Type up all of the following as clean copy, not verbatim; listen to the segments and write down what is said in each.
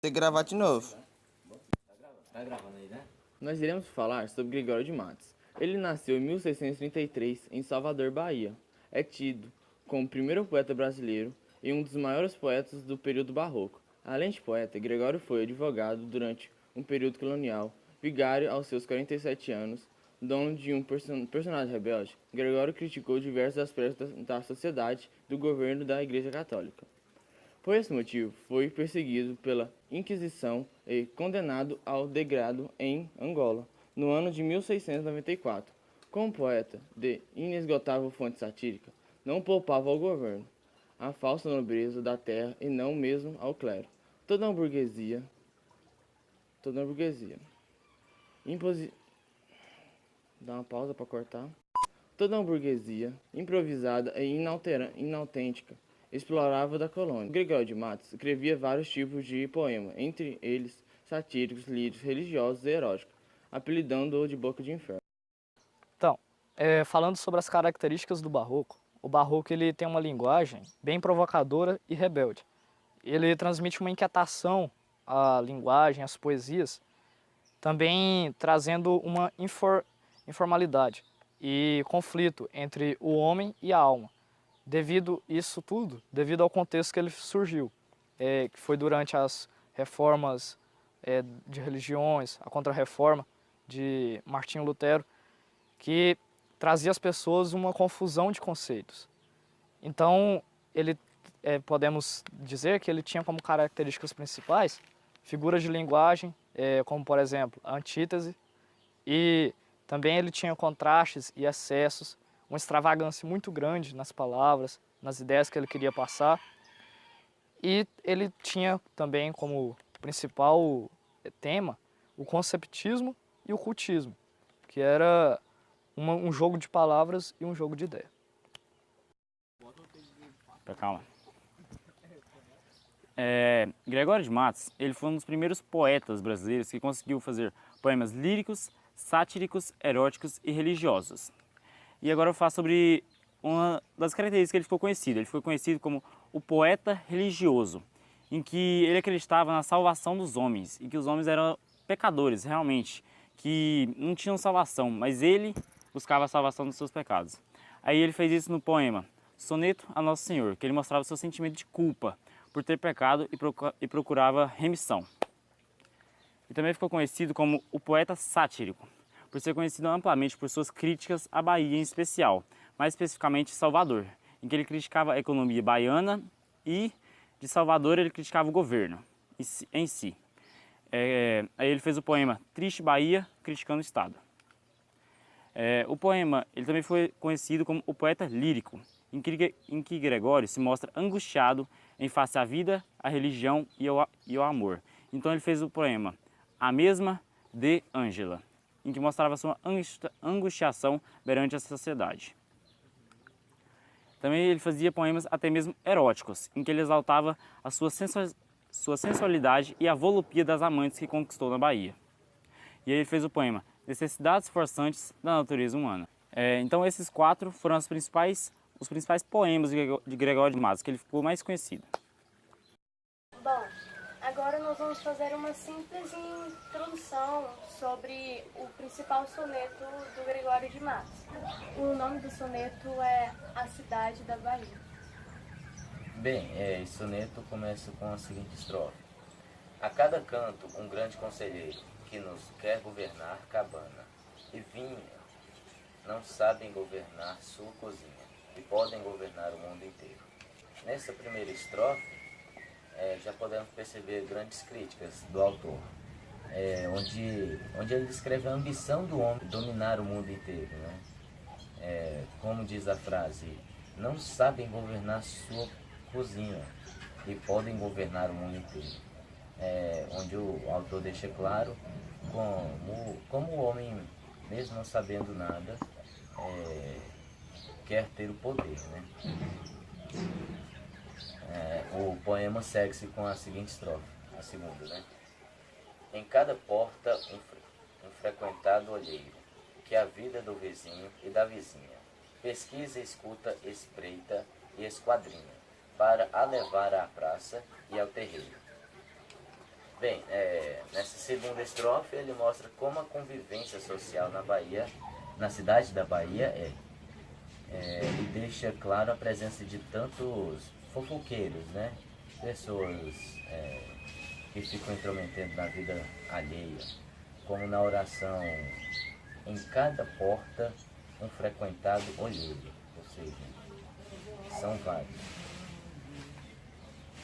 ter que gravar de novo. Tá gravando aí, né? Nós iremos falar sobre Gregório de Matos. Ele nasceu em 1633 em Salvador, Bahia. É tido como o primeiro poeta brasileiro e um dos maiores poetas do período barroco. Além de poeta, Gregório foi advogado durante um período colonial, vigário aos seus 47 anos, dono de um personagem rebelde. Gregório criticou diversos aspectos da sociedade do governo da Igreja Católica. Por esse motivo, foi perseguido pela Inquisição e condenado ao degredo em Angola, no ano de 1694. Como poeta de inesgotável fonte satírica, não poupava ao governo, à falsa nobreza da terra e não mesmo ao clero. Toda uma burguesia Dá uma pausa para cortar. Toda uma burguesia improvisada e inautêntica explorava da colônia. Gregório de Matos escrevia vários tipos de poema, entre eles satíricos, líricos, religiosos e eróticos, apelidando-o de Boca de Inferno. Então, falando sobre as características do barroco, o barroco ele tem uma linguagem bem provocadora e rebelde. Ele transmite uma inquietação à linguagem, às poesias, também trazendo uma informalidade e conflito entre o homem e a alma. Devido isso tudo, devido ao contexto que ele surgiu, que foi durante as reformas de religiões, a Contra-Reforma de Martinho Lutero, que trazia às pessoas uma confusão de conceitos. Então, podemos dizer que ele tinha como características principais figuras de linguagem, como por exemplo a antítese, e também ele tinha contrastes e excessos, uma extravagância muito grande nas palavras, nas ideias que ele queria passar. E ele tinha também como principal tema o conceptismo e o cultismo, que era um jogo de palavras e um jogo de ideia. Calma. Gregório de Matos, ele foi um dos primeiros poetas brasileiros que conseguiu fazer poemas líricos, satíricos, eróticos e religiosos. E agora eu falo sobre uma das características que ele ficou conhecido. Ele ficou conhecido como o poeta religioso, em que ele acreditava na salvação dos homens e que os homens eram pecadores, realmente, que não tinham salvação, mas ele buscava a salvação dos seus pecados. Aí ele fez isso no poema Soneto a Nosso Senhor, que ele mostrava seu sentimento de culpa por ter pecado e procurava remissão. E também ficou conhecido como o poeta satírico, por ser conhecido amplamente por suas críticas à Bahia em especial, mais especificamente Salvador, em que ele criticava a economia baiana e de Salvador ele criticava o governo em si. Aí ele fez o poema Triste Bahia, criticando o Estado. O poema ele também foi conhecido como o poeta lírico, em que Gregório se mostra angustiado em face à vida, à religião e ao amor. Então ele fez o poema A Mesma de Ângela, em que mostrava sua angustiação perante a sociedade. Também ele fazia poemas até mesmo eróticos, em que ele exaltava a sua sensualidade e a volupia das amantes que conquistou na Bahia. E aí ele fez o poema Necessidades Forçantes da Natureza Humana. Então esses quatro foram os principais poemas de Gregório de Matos, que ele ficou mais conhecido. Bom, agora nós vamos fazer uma simples introdução sobre o principal soneto do Gregório de Matos. O nome do soneto é A Cidade da Bahia. Bem, esse soneto começa com a seguinte estrofe. A cada canto um grande conselheiro, que nos quer governar cabana e vinha, não sabem governar sua cozinha, e podem governar o mundo inteiro. Nessa primeira estrofe, já podemos perceber grandes críticas do autor, onde ele descreve a ambição do homem de dominar o mundo inteiro, né? Como diz a frase, não sabem governar sua cozinha e podem governar o mundo inteiro. Onde o autor deixa claro como o homem, mesmo não sabendo nada, quer ter o poder, né? O poema segue-se com a seguinte estrofe, a segunda, né? Em cada porta um frequentado olheiro, que é a vida do vizinho e da vizinha, pesquisa, escuta, espreita e esquadrinha, para a levar à praça e ao terreiro. Bem, nessa segunda estrofe ele mostra como a convivência social na Bahia, na cidade da Bahia e deixa claro a presença de tantos fofoqueiros, né? Pessoas que ficam intrometendo na vida alheia, como na oração, em cada porta um frequentado olheiro, ou seja, são vários.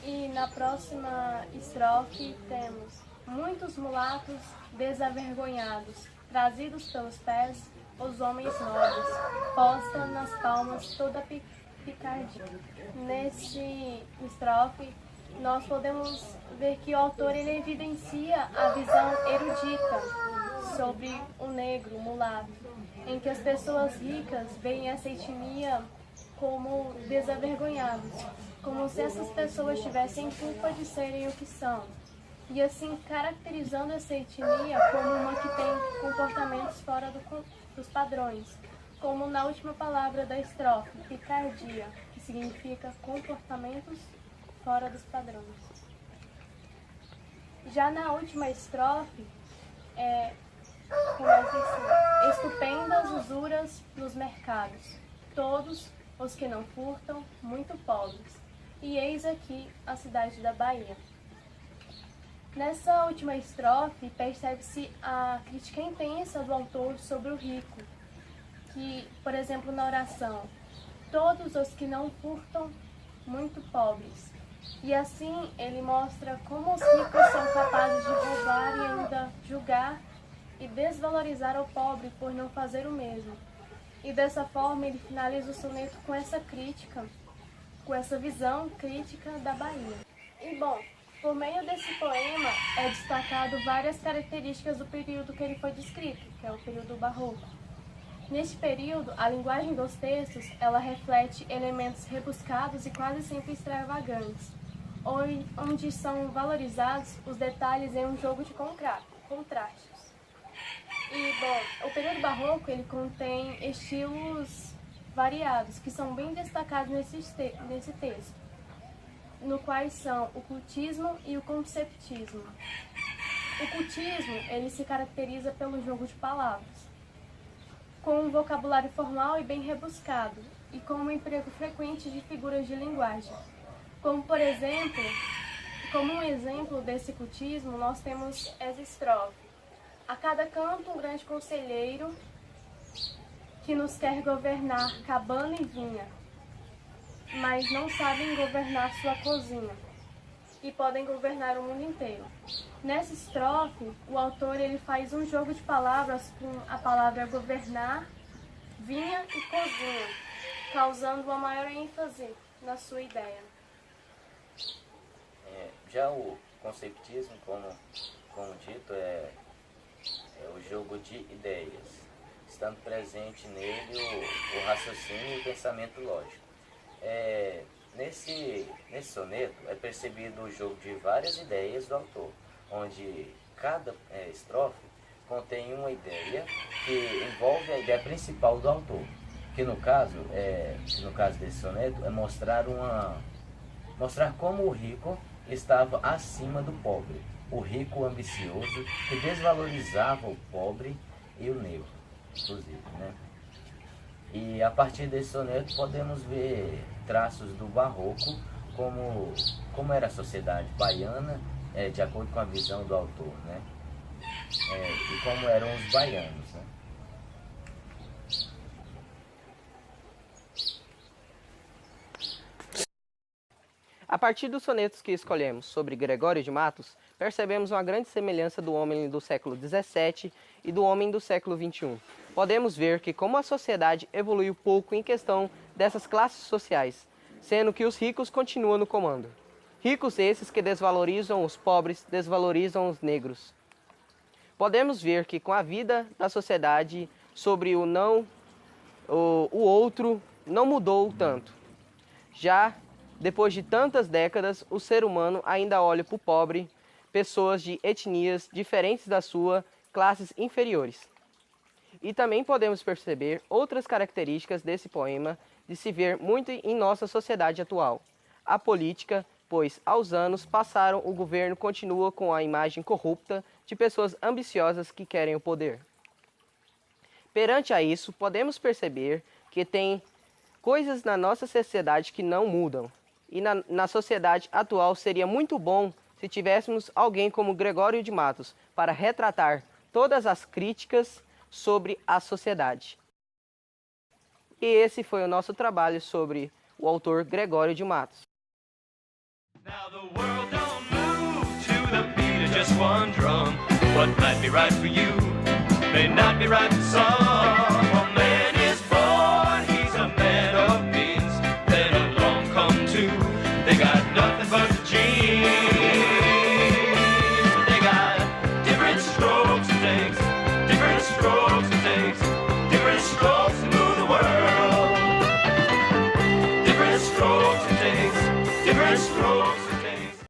E na próxima estrofe temos: muitos mulatos desavergonhados, trazidos pelos pés, os homens nobres, posta nas palmas toda a picardia. Neste estrofe, nós podemos ver que o autor ele evidencia a visão erudita sobre o negro, o mulato, em que as pessoas ricas veem essa etnia como desavergonhados, como se essas pessoas tivessem culpa de serem o que são, e assim caracterizando essa etnia como uma que tem comportamentos fora dos padrões, como na última palavra da estrofe, picardia, que significa comportamentos fora dos padrões. Já na última estrofe, começa assim: estupendas usuras nos mercados, todos os que não furtam, muito pobres, e eis aqui a cidade da Bahia. Nessa última estrofe, percebe-se a crítica intensa do autor sobre o rico, que, por exemplo, na oração, todos os que não furtam, muito pobres. E assim ele mostra como os ricos são capazes de roubar e ainda julgar e desvalorizar o pobre por não fazer o mesmo. E dessa forma ele finaliza o soneto com essa crítica, com essa visão crítica da Bahia. E bom, por meio desse poema é destacado várias características do período que ele foi descrito, que é o período barroco. Neste período, a linguagem dos textos, ela reflete elementos rebuscados e quase sempre extravagantes, onde são valorizados os detalhes em um jogo de contrastes. E, bom, o período barroco, ele contém estilos variados, que são bem destacados nesse texto, no quais são o cultismo e o conceptismo. O cultismo, ele se caracteriza pelo jogo de palavras, com um vocabulário formal e bem rebuscado, e com um emprego frequente de figuras de linguagem. Como um exemplo desse cultismo, nós temos essa estrofe: a cada canto um grande conselheiro que nos quer governar cabana e vinha, mas não sabem governar sua cozinha, e podem governar o mundo inteiro. Nessa estrofe, o autor ele faz um jogo de palavras com a palavra governar, vinha e cozinha, causando uma maior ênfase na sua ideia. Já o conceptismo, como dito, é o jogo de ideias, estando presente nele o raciocínio e o pensamento lógico. Nesse soneto é percebido o jogo de várias ideias do autor, onde cada estrofe contém uma ideia que envolve a ideia principal do autor, que no caso desse soneto é mostrar como o rico estava acima do pobre, o rico ambicioso que desvalorizava o pobre e o negro, inclusive, né? E a partir desse soneto podemos ver traços do barroco, como era a sociedade baiana, de acordo com a visão do autor, né? E como eram os baianos, né? A partir dos sonetos que escolhemos sobre Gregório de Matos, percebemos uma grande semelhança do homem do século XVII e do homem do século XXI. Podemos ver que como a sociedade evoluiu pouco em questão dessas classes sociais, sendo que os ricos continuam no comando. Ricos esses que desvalorizam os pobres, desvalorizam os negros. Podemos ver que com a vida da sociedade sobre o outro não mudou tanto. Já depois de tantas décadas, o ser humano ainda olha para o pobre, pessoas de etnias diferentes da sua, classes inferiores. E também podemos perceber outras características desse poema de se ver muito em nossa sociedade atual. A política, pois aos anos passaram o governo continua com a imagem corrupta de pessoas ambiciosas que querem o poder. Perante a isso, podemos perceber que tem coisas na nossa sociedade que não mudam. E na sociedade atual seria muito bom se tivéssemos alguém como Gregório de Matos para retratar todas as críticas sobre a sociedade. E esse foi o nosso trabalho sobre o autor Gregório de Matos. Now the world don't move to the beat of just one drum. What might be right for you may not be right for some. A man is born, he's a man of means. Then along come two, they got nothing but the genes. They got different strokes it takes, different strokes it takes, different strokes to move the world. Different strokes it takes, different strokes.